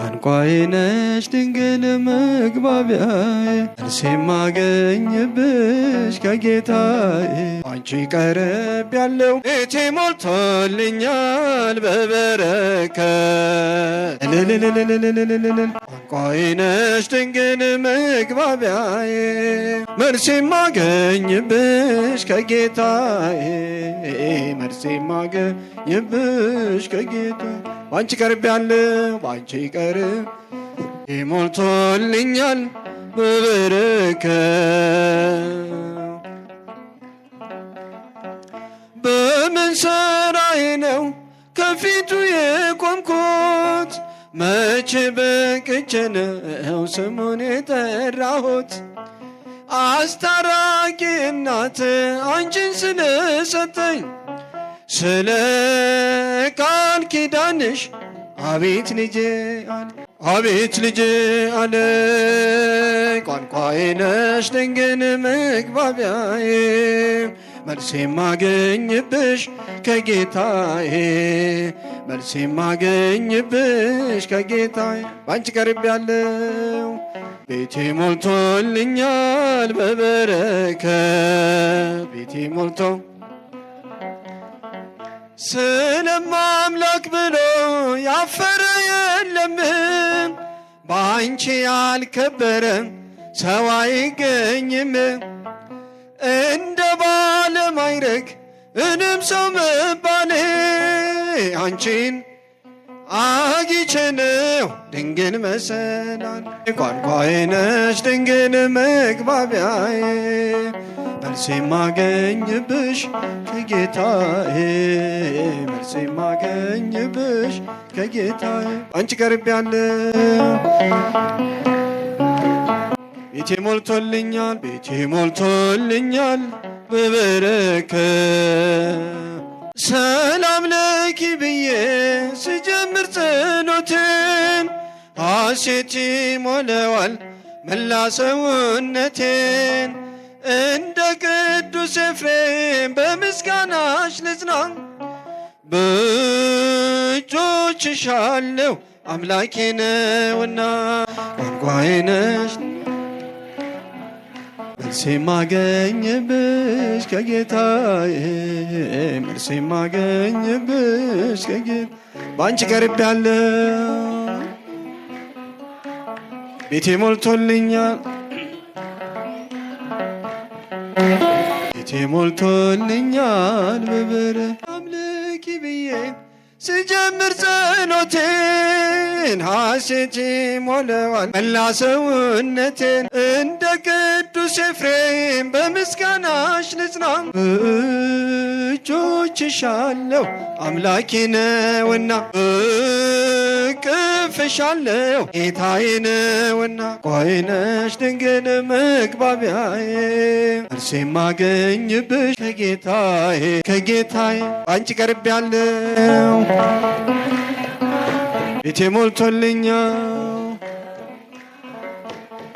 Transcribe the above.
ቋንቋዬ ነሽ ድንግል መግባቢያዬ መልስ የማገኝብሽ ከጌታዬ አንቺ ቀረብ ያለው ቤቴ ሞልቶልኛል በበረከት ቋንቋዬ ነሽ ድንግል መግባቢያዬ መልስ የማገኝብሽ ከጌታዬ መልስ የማገኝብሽ ከጌታዬ ባንቺ ቀርብ ያለው ባንቺ ቀርብ ሞልቶልኛል በበረከት በምን ሥራዬ ነው ከፊቱ የቆምኩት መቼ በቅቼ ነው ስሙን የጠራሁት አስታራቂ እናት አንቺን ስለሰጠኝ ስለ ቃል ኪዳንሽ አቤት ልጄ አለ አቤት ልጄ አለ ቋንቋዬ ነሽ ድንግል መግባቢያዬ መልስ የማገኝብሽ ከጌታዬ መልስ የማገኝብሽ ከጌታዬ ባንቺ ቀርብ ያለው ቤቴ ሞልቶልኛል በበረከት ቤቴ ሞልቶ ስለማምላክ ብሎ ያፈረ የለም በአንቺ ያልከበረ ሰው አይገኝም እንደ ባለ ማዕረግ እኔም ሰው መባሌ አንቺን አግኝቼ ነው ድንግል መሰላል ቋንቋዬ ነሽ ድንግል መግባቢያዬ መልስ የማገኝብሽ ከጌታዬ መልስ የማገኝብሽ ከጌታዬ አንቺ ቀርብ ያለው ቤቴ ሞልቶልኛል ቤቴ ሞልቶልኛል በበረከት ሰላም ለኪ ብዬ ስጀምር ጸሎቴን ሐሴት ይሞላዋል መላ ሰውነቴን እንደ ቅዱስ ኤፍሬም በምስጋናሽ ልጽና በእጆችሽ አለው አምላኬ ነውና ቋንቋዬ ነሽ መልስ የማገኝብሽ ከጌታዬ መልስ የማገኝብሽ ከጌታዬ ባንቺ ቀርብ ያለው ቤቴ ሞልቶልኛል ቤቴ ሞልቶልኛል በበረከት አምልኪ ብዬ ስጀምር ጸሎቴን ሐሴት ይሞላዋል መላ ሰውነቴን እንደ ቅዱስ ኤፍሬም በምስጋናሽ ልጽና በእጆችሽ አለው አምላኬ ነውና እቅፍሽ አለው ጌታዬ ነውና ቋንቋዬ ነሽ ድንግል መግባቢያዬ መልስ የማገኝብሽ ከጌታዬ አንቺ ቀርብ ያለው ቤቴ ሞልቶልኛል